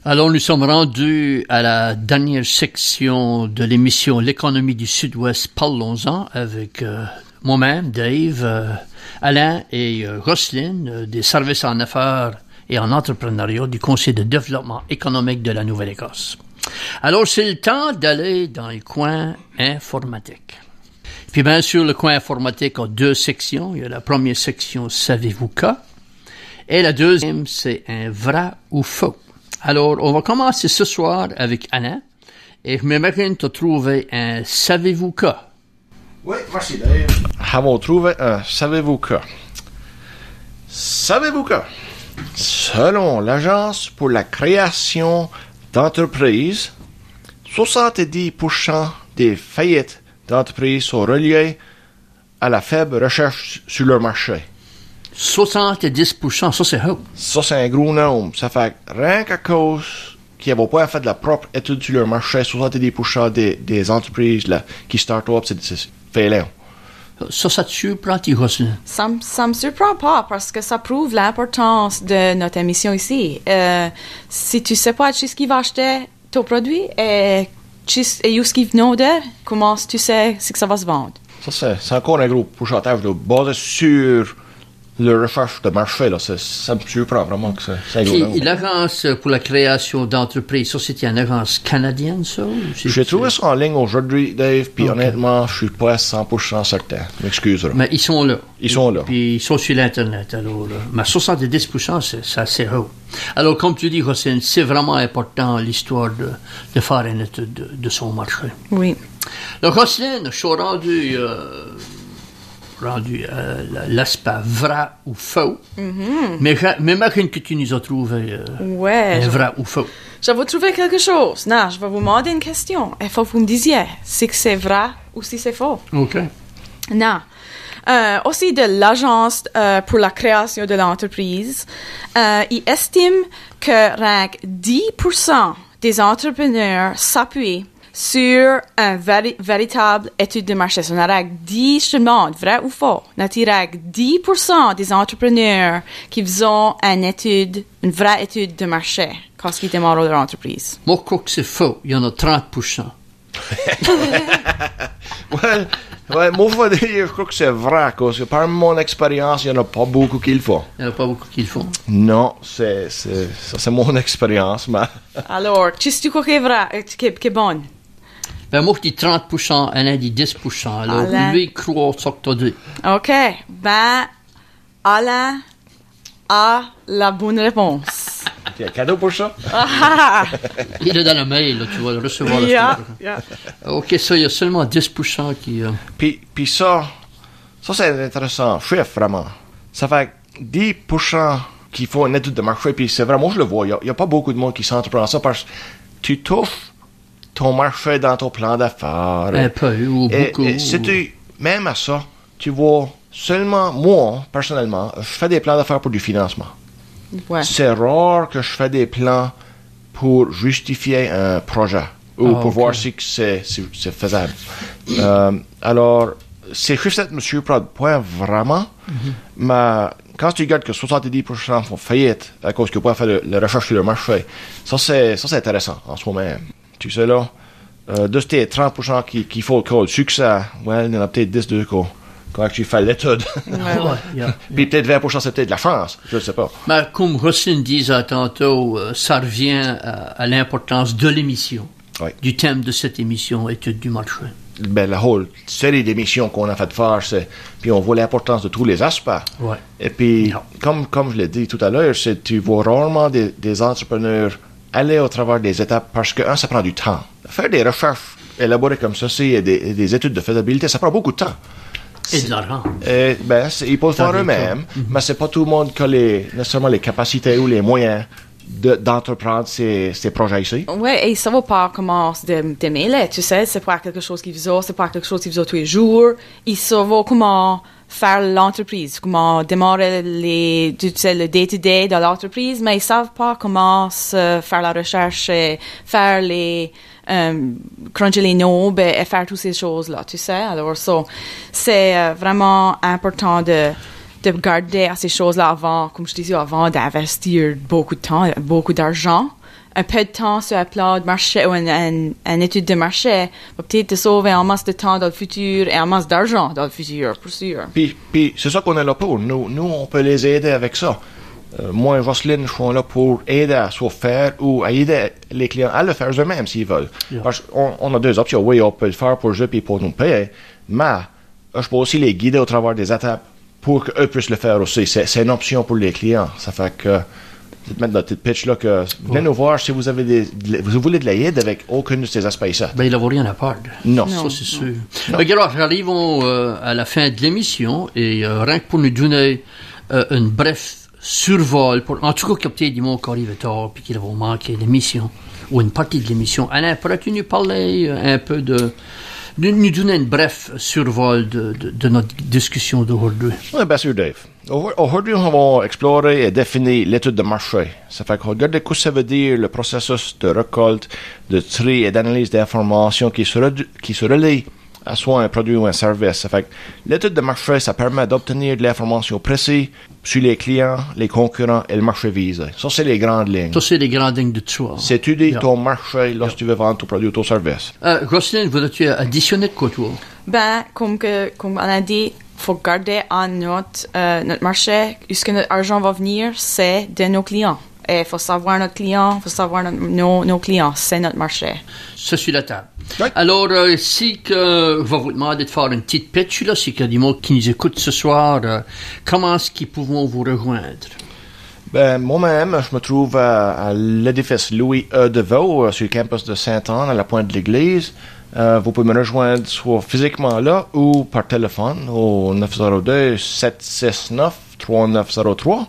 Alors, nous sommes rendus à la dernière section de l'émission L'économie du Sud-Ouest, parlons-en, avec moi-même, Dave, Alain et Roselyne, des services en affaires et en entrepreneuriat du Conseil de développement économique de la Nouvelle-Écosse. Alors, c'est le temps d'aller dans le coin informatique. Puis, bien sûr, le coin informatique a deux sections. Il y a la première section, savez-vous quoi? Et la deuxième, c'est un vrai ou faux. Alors, on va commencer ce soir avec Alain. Et je m'imagine te trouver un savez-vous quoi? Oui, merci Dave. Avons trouvé un savez-vous quoi? Savez-vous quoi? Selon l'Agence pour la création d'entreprises, 70% des faillites d'entreprises sont reliées à la faible recherche sur leur marché. 70%, ça c'est haut. Ça, c'est un gros nombre. Ça fait rien qu'à cause qu'ils n'ont pas fait de la propre étude sur leur marché, 70% des entreprises là, qui start up, c'est failant. Ça te surprend, Roselyne? Ça me surprend pas parce que ça prouve l'importance de notre émission ici. Si tu sais pas ce qui va acheter ton produit et où ce qui vient de, comment tu sais que ça va se vendre? Ça, c'est encore un gros pourcentage basé sur la recherche de marché, là, ça me surprend vraiment que c'est un gros nombre. Puis l'agence pour la création d'entreprises, ça c'était une agence canadienne, ça? J'ai trouvé ça en ligne aujourd'hui, Dave, puis honnêtement, je suis pas 100% certain. M'excuseras. Mais ils sont là. Ils sont là. Puis ils sont sur l'Internet, alors. Mais 70%, c'est assez haut. Alors, comme tu dis, Roselyne, c'est vraiment important, l'histoire de faire une étude de son marché. Oui. Donc, Roselyne, je suis rendu l'aspect vrai ou faux. Mm-hmm. Mais imagine que tu nous as trouvé un vrai ou faux. Je vais trouver quelque chose. Non, je vais vous demander une question. Il faut que vous me disiez si c'est vrai ou si c'est faux. OK. Non. Aussi de l'Agence pour la création de l'entreprise, il estime que 10% des entrepreneurs s'appuient sur un véritable étude de marché. On a 10, je demande, vrai ou faux? On a 10% des entrepreneurs qui font une vraie étude de marché quand ils démarrent leur entreprise. Moi, je crois que c'est faux. Il y en a 30%. Ouais, moi, je crois que c'est vrai, parce que par mon expérience, il n'y en a pas beaucoup qui le font. Il n'y en a pas beaucoup qui le font. Non, ça, c'est mon expérience, mais... Alors, qu'est-ce que tu crois qui est vrai, qui est bon? Ben, moi, je dis 30%, Alain dit 10%. Alors, lui, il croit ce que tu as dit. OK. Ben, Alain a la bonne réponse. Il y a un cadeau pour ça? Il est dans le mail, là, tu vas le recevoir. Yeah. OK, ça, il y a seulement 10% qui... Puis ça c'est intéressant. Chiffre, vraiment. Ça fait 10% qui font une étude de marché, puis c'est vraiment, je le vois, il n'y a pas beaucoup de monde qui s'entreprend ça parce que tu touches ton marché dans ton plan d'affaires. Un peu, ou beaucoup. Et si même à ça, tu vois seulement, moi, personnellement, je fais des plans d'affaires pour du financement. Ouais. C'est rare que je fais des plans pour justifier un projet ou pour voir si c'est faisable. Alors, ces chiffres me surprennent pas vraiment, mais quand tu regardes que 70% font faillite à cause qu'ils n'ont pas fait la recherche sur le marché, ça c'est intéressant en soi-même. Tu sais là, de ces 30% qui font le succès, ouais, il y en a peut-être 10 quand tu fais l'étude. Puis peut-être 20% c'est peut-être de la chance, je ne sais pas. Mais comme Roselyne disait tantôt, ça revient à l'importance de l'émission, du thème de cette émission, étude du marché. Ben, la whole série d'émissions qu'on a fait faire, puis on voit l'importance de tous les aspects. Ouais. Et puis, comme je l'ai dit tout à l'heure, tu vois rarement des entrepreneurs aller au travers des étapes parce que, ça prend du temps. Faire des recherches élaborées comme ça, des études de faisabilité, ça prend beaucoup de temps. Et de l'argent. Ils peuvent le faire eux-mêmes, mais c'est pas tout le monde qui a nécessairement les capacités ou les moyens d'entreprendre ces projets ici. Oui, et ça va pas commencer de démêler, tu sais, c'est pas quelque chose qu'ils font, c'est pas quelque chose qu'ils font tous les jours. Ils savent comment faire l'entreprise, comment démarrer le day-to-day de l'entreprise, mais ils savent pas comment faire la recherche et faire cruncher les knobs et faire toutes ces choses-là, tu sais. Alors, c'est vraiment important de garder à ces choses-là avant, comme je disais avant, d'investir beaucoup de temps, beaucoup d'argent un peu de temps sur un plan de marché ou une étude de marché va peut-être te sauver en masse de temps dans le futur et en masse d'argent dans le futur, pour sûr. Puis c'est ça qu'on est là pour. Nous, on peut les aider avec ça. Moi et Roselyne, je suis là pour aider à soit faire ou à aider les clients à le faire eux-mêmes s'ils veulent. Yeah. Parce qu'on a deux options. Oui, on peut le faire pour eux et pour nous payer, mais je peux aussi les guider au travers des étapes pour qu'eux puissent le faire aussi. C'est une option pour les clients. Ça fait que c'est de mettre dans cette pitch là que venez nous voir si vous avez vous voulez de l'aide avec aucun de ces aspects-là. Ben, il n'aura rien à perdre. Non. Ça, c'est sûr. Regarde, arrivons à la fin de l'émission et rien que pour nous donner un bref survol, en tout cas, qu'il y a peut-être du monde qui arrive tard puis qu'il va manquer l'émission ou une partie de l'émission. Alain, pourrais-tu nous parler un peu de nous donner un bref survol de notre discussion d'aujourd'hui? Oui, bien sûr, Dave. Aujourd'hui, on va explorer et définir l'étude de marché. Ça fait qu'on regarde ce que ça veut dire le processus de récolte, de tri et d'analyse d'informations qui se relient à soit un produit ou un service. Ça fait que l'étude de marché, ça permet d'obtenir de l'information précise sur les clients, les concurrents et le marché visé. Ça, c'est les grandes lignes. Ça, c'est les grandes lignes de toi. C'est étudier ton marché lorsque tu veux vendre ton produit ou ton service. Roselyne, voudrais-tu additionner de quoi, toi? Ben, comme on a dit, faut garder en notre marché, où ce que notre argent va venir, c'est de nos clients. Et il faut savoir notre client, il faut savoir nos clients, c'est notre marché. C'est sur la table. Oui. Alors, si que je vais vous demander de faire une petite pitch, là, si qu'il y a des gens qui nous écoutent ce soir, comment est-ce qu'ils pourront vous rejoindre? Ben, moi-même, je me trouve à l'édifice Louis E. Deveau, sur le campus de Sainte-Anne, à la pointe de l'église. Vous pouvez me rejoindre soit physiquement là ou par téléphone au 902-769-3903.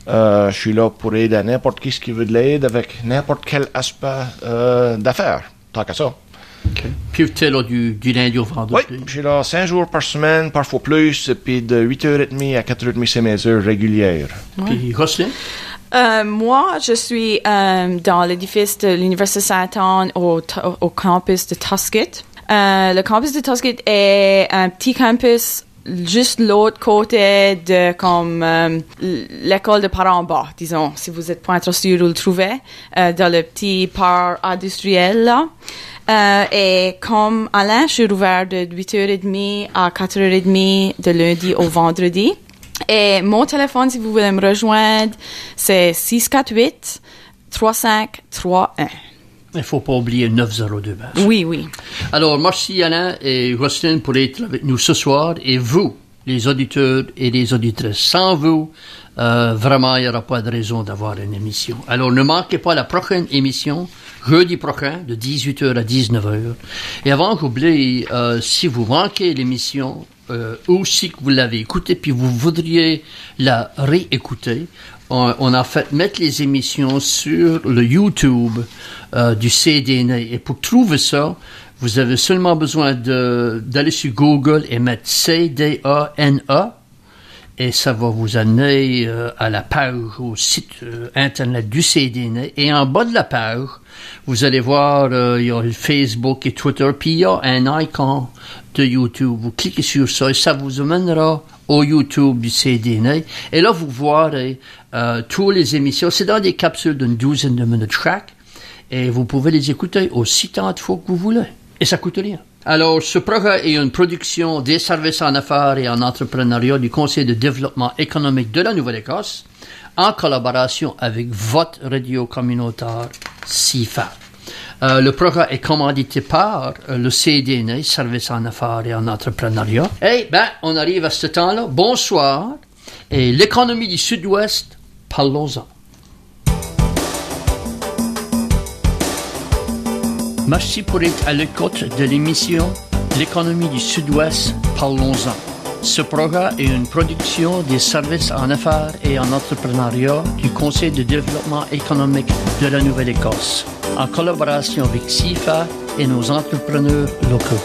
Je suis là pour aider à n'importe qui veut de l'aide avec n'importe quel aspect d'affaires. Tant qu'à ça. Okay. Puis tu es là du lundi au vendredi? Oui, je suis là 5 jours par semaine, parfois plus, et puis de 8h30 à 4h30, c'est mes heures régulières. Puis Roselyne? Moi, je suis dans l'édifice de l'Université Sainte-Anne au campus de Tuscott. Le campus de Tuscott est un petit campus juste l'autre côté de comme l'école de Parent-Bas, disons, si vous êtes pas trop sûr où le trouver, dans le petit parc industriel là. Et comme Alain, je suis ouvert de 8h30 à 4h30 de lundi au vendredi. Et mon téléphone, si vous voulez me rejoindre, c'est 648-3531. Il ne faut pas oublier 902. Oui. Alors, merci Alain et Roselyne pour être avec nous ce soir. Et vous, les auditeurs et les auditrices, sans vous, vraiment, il n'y aura pas de raison d'avoir une émission. Alors, ne manquez pas la prochaine émission, jeudi prochain, de 18h à 19h. Et avant que j'oublie, si vous manquez l'émission, ou si vous l'avez écoutée, puis vous voudriez la réécouter, on a fait mettre les émissions sur le YouTube du CDNA. Et pour trouver ça, vous avez seulement besoin d'aller sur Google et mettre CDANA. Et ça va vous amener à la page, au site Internet du CDNA. Et en bas de la page, vous allez voir, il y a Facebook et Twitter, puis il y a un icon de YouTube. Vous cliquez sur ça et ça vous amènera au YouTube du CDNA. Et là, vous verrez toutes les émissions. C'est dans des capsules d'une 12 de minutes chaque. Et vous pouvez les écouter aussi tant de fois que vous voulez. Et ça coûte rien. Alors, ce programme est une production des services en affaires et en entrepreneuriat du Conseil de développement économique de la Nouvelle-Écosse en collaboration avec votre radio communautaire CIFA. Le programme est commandité par le CDNA, Services en affaires et en entrepreneuriat. Et on arrive à ce temps-là. Bonsoir. Et l'économie du Sud-Ouest, parlons-en. Merci pour être à l'écoute de l'émission L'économie du Sud-Ouest, parlons-en. Ce programme est une production des services en affaires et en entrepreneuriat du Conseil de développement économique de la Nouvelle-Écosse, en collaboration avec CIFA et nos entrepreneurs locaux.